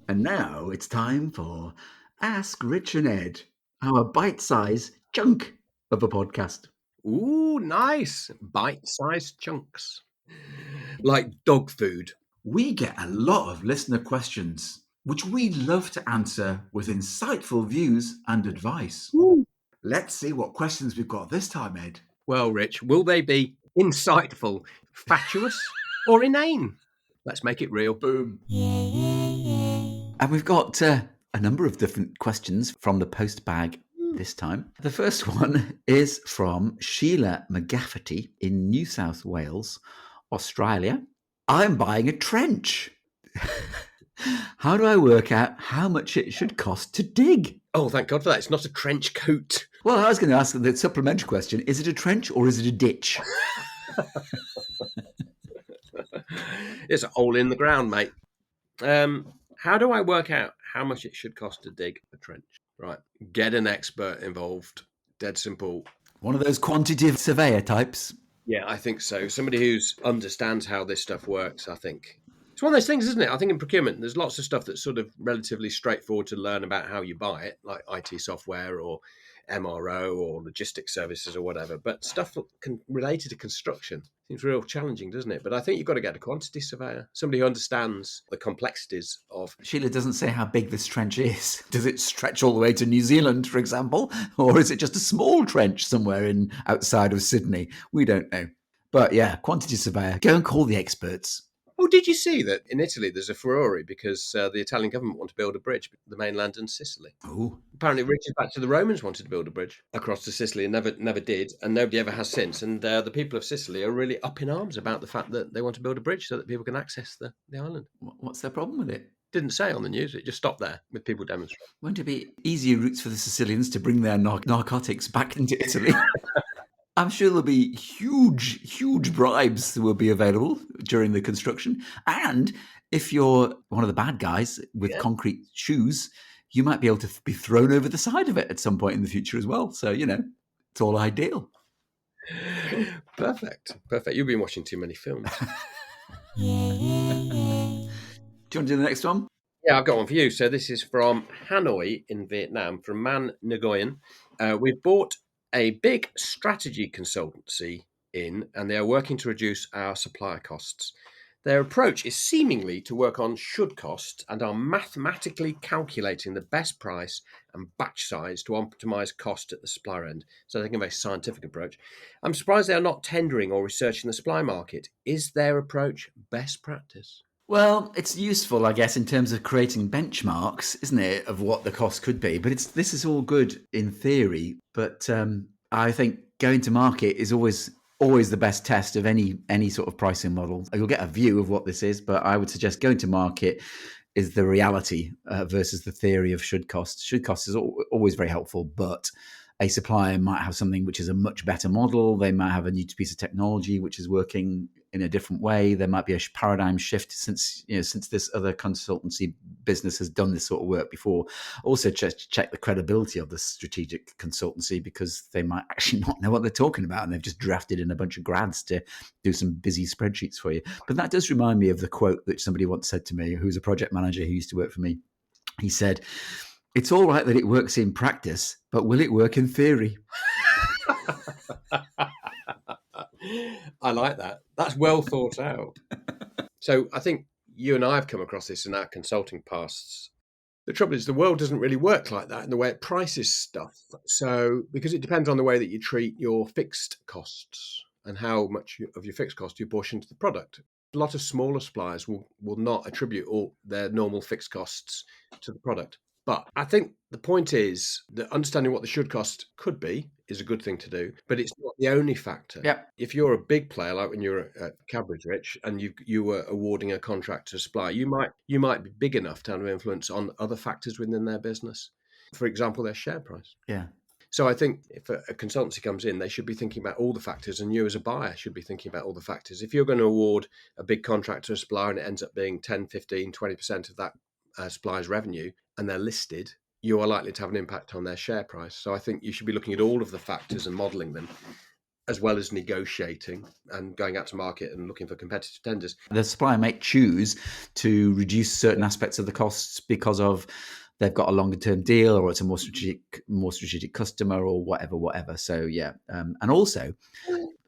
And now it's time for Ask Rich and Ed, our bite-sized chunk of a podcast. Ooh, nice. Bite-sized chunks. Like dog food. We get a lot of listener questions, which we love to answer with insightful views and advice. Ooh. Let's see what questions we've got this time, Ed. Well, Rich, will they be insightful, fatuous, or inane? Let's make it real. Boom. And we've got a number of different questions from the post bag this time. The first one is from Sheila McGafferty in New South Wales, Australia. I'm buying a trench. How do I work out how much it should cost to dig? Oh, thank God for that. It's not a trench coat. Well, I was going to ask the supplementary question, is it a trench or is it a ditch? It's a hole in the ground, mate. How do I work out how much it should cost to dig a trench? Right. Get an expert involved. Dead simple. One of those quantitative surveyor types. Yeah, I think so. Somebody who understands how this stuff works, I think. It's one of those things, isn't it? I think in procurement, there's lots of stuff that's sort of relatively straightforward to learn about how you buy it, like IT software or MRO or logistics services or whatever. But stuff related to construction seems real challenging, doesn't it? But I think you've got to get a quantity surveyor, somebody who understands the complexities of... Sheila doesn't say how big this trench is. Does it stretch all the way to New Zealand, for example? Or is it just a small trench somewhere outside of Sydney? We don't know. But yeah, quantity surveyor. Go and call the experts. Oh, did you see that in Italy there's a furore because the Italian government want to build a bridge between the mainland and Sicily? Oh. Apparently, reaches back to the Romans wanted to build a bridge across to Sicily and never did, and nobody ever has since. And the people of Sicily are really up in arms about the fact that they want to build a bridge so that people can access the island. What's their problem with it? Didn't say on the news. It just stopped there with people demonstrating. Won't it be easier routes for the Sicilians to bring their narcotics back into Italy? I'm sure there'll be huge bribes that will be available during the construction. And if you're one of the bad guys with concrete shoes, you might be able to be thrown over the side of it at some point in the future as well. So, it's all ideal. Perfect. You've been watching too many films. Do you want to do the next one? Yeah, I've got one for you. So this is from Hanoi in Vietnam, from Man Nguyen. We've bought a big strategy consultancy in, and they are working to reduce our supplier costs. Their approach is seemingly to work on should costs and are mathematically calculating the best price and batch size to optimize cost at the supplier end. So they're taking a very scientific approach. I'm surprised they are not tendering or researching the supply market. Is their approach best practice? Well, it's useful, I guess, in terms of creating benchmarks, isn't it, of what the cost could be. But this is all good in theory. But I think going to market is always the best test of any sort of pricing model. You'll get a view of what this is, but I would suggest going to market is the reality versus the theory of should cost. Should cost is always very helpful, but a supplier might have something which is a much better model. They might have a new piece of technology which is working in a different way. There might be a paradigm shift since this other consultancy business has done this sort of work before. Also, check the credibility of the strategic consultancy, because they might actually not know what they're talking about and they've just drafted in a bunch of grads to do some busy spreadsheets for you. But that does remind me of the quote that somebody once said to me, who's a project manager who used to work for me. He said, "It's all right that it works in practice, but will it work in theory?" I like that. That's well thought out. So I think you and I have come across this in our consulting pasts. The trouble is the world doesn't really work like that in the way it prices stuff. So because it depends on the way that you treat your fixed costs and how much of your fixed cost you portion to the product. A lot of smaller suppliers will not attribute all their normal fixed costs to the product. But I think the point is that understanding what the should cost could be is a good thing to do, but it's not the only factor. Yep. If you're a big player, like when you're at Cadbury's, Rich, and you were awarding a contract to a supplier, you might be big enough to have influence on other factors within their business. For example, their share price. Yeah. So I think if a consultancy comes in, they should be thinking about all the factors, and you as a buyer should be thinking about all the factors. If you're going to award a big contract to a supplier and it ends up being 10, 15, 20% of that supplier's revenue, and they're listed, you are likely to have an impact on their share price. So I think you should be looking at all of the factors and modelling them. as well as negotiating and going out to market and looking for competitive tenders. The supplier might choose to reduce certain aspects of the costs because of they've got a longer term deal, or it's a more strategic customer, or whatever. So yeah, and also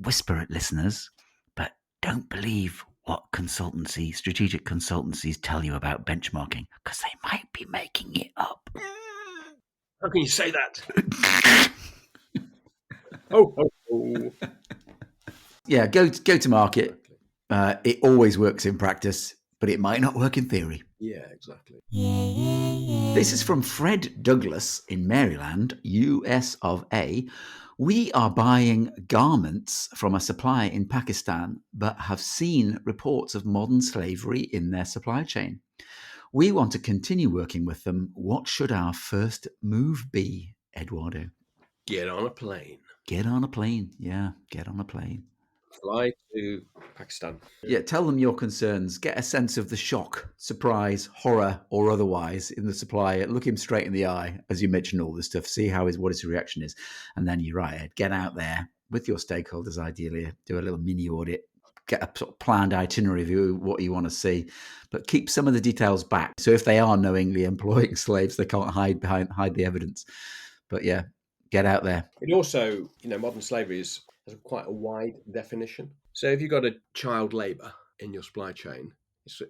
whisper it, listeners, but don't believe what strategic consultancies tell you about benchmarking, because they might be making it up. How can you say that? Oh. Yeah, go to market. It always works in practice, but it might not work in theory. Yeah, exactly. This is from Fred Douglas in Maryland, US of A. We are buying garments from a supplier in Pakistan, but have seen reports of modern slavery in their supply chain. We want to continue working with them. What should our first move be, Eduardo? Get on a plane. Get on a plane. Yeah, get on a plane. Fly to Pakistan. Yeah, tell them your concerns. Get a sense of the shock, surprise, horror, or otherwise in the supplier. Look him straight in the eye as you mention all this stuff. See what his reaction is, and then you're right, Ed. Get out there with your stakeholders. Ideally, do a little mini audit. Get a sort of planned itinerary of what you want to see, but keep some of the details back. So if they are knowingly employing slaves, they can't hide the evidence. But yeah, get out there. It also, modern slavery has quite a wide definition. So if you've got a child labour in your supply chain,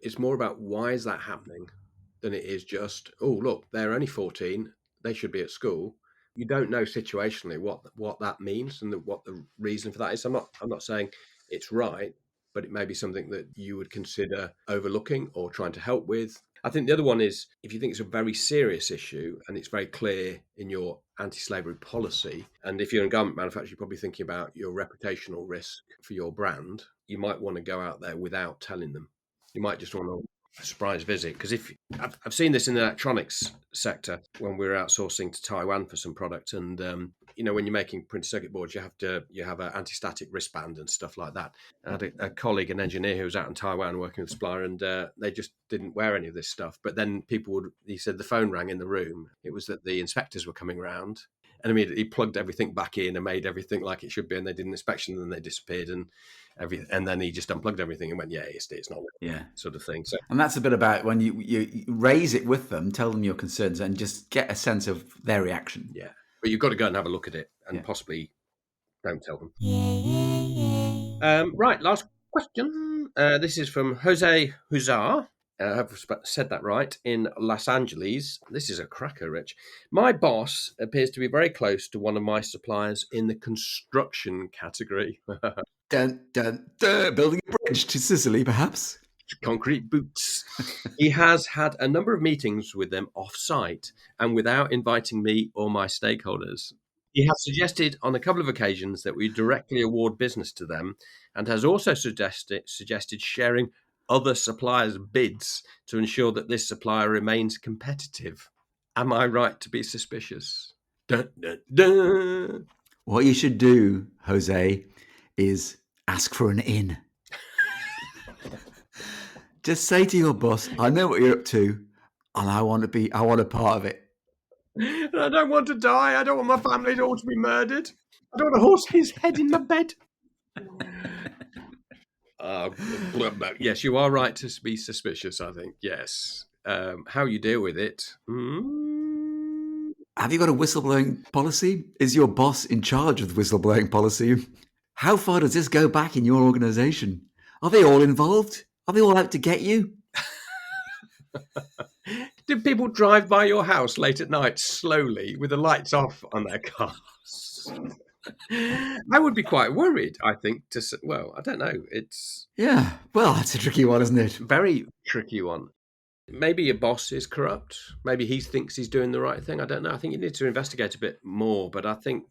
it's more about why is that happening than it is just, oh, look, they're only 14, they should be at school. You don't know situationally what that means and what the reason for that is. I'm not saying it's right, but it may be something that you would consider overlooking or trying to help with. I think the other one is if you think it's a very serious issue and it's very clear in your anti-slavery policy, and if you're a garment manufacturer, you're probably thinking about your reputational risk for your brand, you might want to go out there without telling them. You might just want a surprise visit, because if I've seen this in the electronics sector when we were outsourcing to Taiwan for some product, and when you're making printed circuit boards, you have an anti-static wristband and stuff like that. I had a colleague, an engineer who was out in Taiwan working with a supplier, and they just didn't wear any of this stuff. But then he said the phone rang in the room. It was that the inspectors were coming round, and immediately plugged everything back in and made everything like it should be, and they did an inspection, and then they disappeared, and then he just unplugged everything and went, yeah, it's not, sort of thing. So, and that's a bit about when you raise it with them, tell them your concerns, and just get a sense of their reaction. Yeah, but you've got to go and have a look at it, and possibly don't tell them. Right, last question. This is from Jose Huzar. I have said that right, in Los Angeles. This is a cracker, Rich. My boss appears to be very close to one of my suppliers in the construction category. Dun, dun, dun. Building a bridge to Sicily, perhaps? Concrete boots. He has had a number of meetings with them off-site and without inviting me or my stakeholders. He has suggested on a couple of occasions that we directly award business to them, and has also suggested sharing other suppliers' bids to ensure that this supplier remains competitive. Am I right to be suspicious? Dun, dun, dun. What you should do, Jose, is ask for an in. Just say to your boss, I know what you're up to, and I want a part of it. I don't want to die. I don't want my family all to be murdered. I don't want a horse his head in my bed. Yes, you are right to be suspicious, I think. Yes. How you deal with it? Have you got a whistleblowing policy? Is your boss in charge of the whistleblowing policy? How far does this go back in your organization? Are they all involved? Are they all out to get you? Do people drive by your house late at night slowly with the lights off on their cars? I would be quite worried, I think. I don't know. That's a tricky one, isn't it? Very tricky one. Maybe your boss is corrupt. Maybe he thinks he's doing the right thing. I don't know. I think you need to investigate a bit more, but I think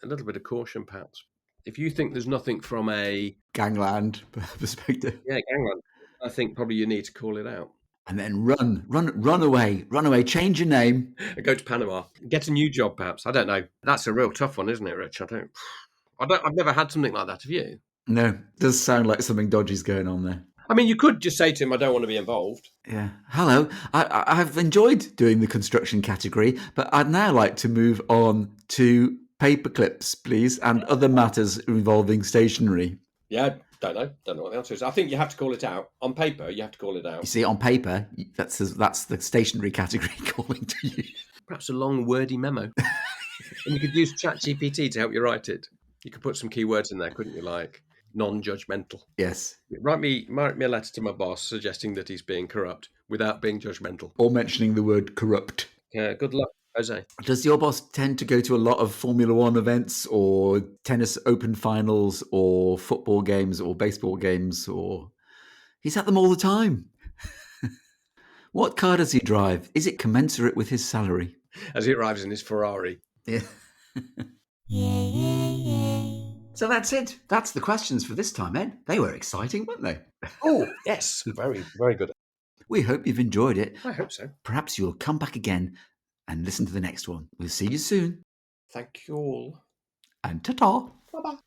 a little bit of caution, perhaps. If you think there's nothing from a gangland perspective. Yeah, gangland. I think probably you need to call it out. And then run away, change your name. Go to Panama, get a new job, perhaps. I don't know. That's a real tough one, isn't it, Rich? I've never had something like that. Have you? No, it does sound like something dodgy's going on there. I mean, you could just say to him, I don't want to be involved. Yeah. Hello. I've enjoyed doing the construction category, but I'd now like to move on to paper clips, please, and other matters involving stationery. Yeah, don't know what the answer is. I think you have to call it out on paper. You have to call it out. You see, on paper, that's the stationery category calling to you. Perhaps a long wordy memo, and you could use ChatGPT to help you write it. You could put some keywords in there, couldn't you? Like non-judgmental. Yes. Write me a letter to my boss suggesting that he's being corrupt without being judgmental. Or mentioning the word corrupt. Good luck, Jose. Does your boss tend to go to a lot of Formula One events or tennis open finals or football games or baseball games, or he's at them all the time? What car does he drive? Is it commensurate with his salary? As he arrives in his Ferrari. Yeah. So that's it. That's the questions for this time, Ed. They were exciting, weren't they? Oh, yes. Very, very good. We hope you've enjoyed it. I hope so. Perhaps you'll come back again and listen to the next one. We'll see you soon. Thank you all. And ta-ta. Bye-bye.